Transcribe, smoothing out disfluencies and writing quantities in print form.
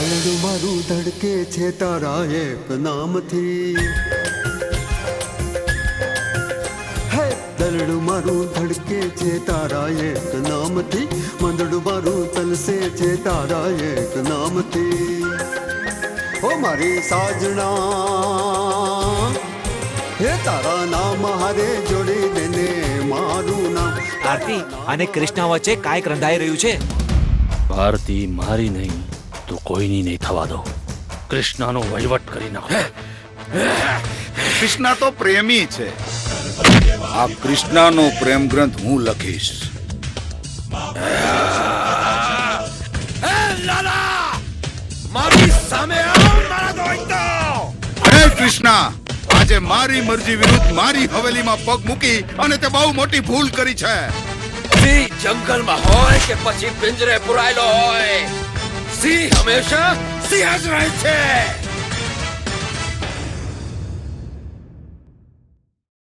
દલડું મારું ધડકે છે તારા એક નામથી, હે દલડું મારું ધડકે છે તારા એક નામથી, મંદડું મારું તલસે છે તારા એક નામથી. ઓ મારી સાજણા હે તારા નામ હારે જોડી દેને મારું નામ. આરતી અને કૃષ્ણા વચ્ચે કાંઈક રંધાઈ રહ્યું છે. ભારતી મારી નહીં તો કોઈની નહીં થવા દો. કૃષ્ણાનો વહીવટ કરી નાખો. કૃષ્ણા તો પ્રેમી છે. આ કૃષ્ણાનો પ્રેમ ગ્રંથ હું લખીશ. મારી સામે આવ મારા દોસ્તો. હે કૃષ્ણા, આજે મારી મરજી વિરુદ્ધ મારી હવેલીમાં પગ મૂકી અને તે બહુ મોટી ભૂલ કરી છે. સિંહ જંગલમાં હોય કે પછી પિંજરે પુરાયેલો હોય, સિંહ હંમેશા સિંહ જ રહે છે.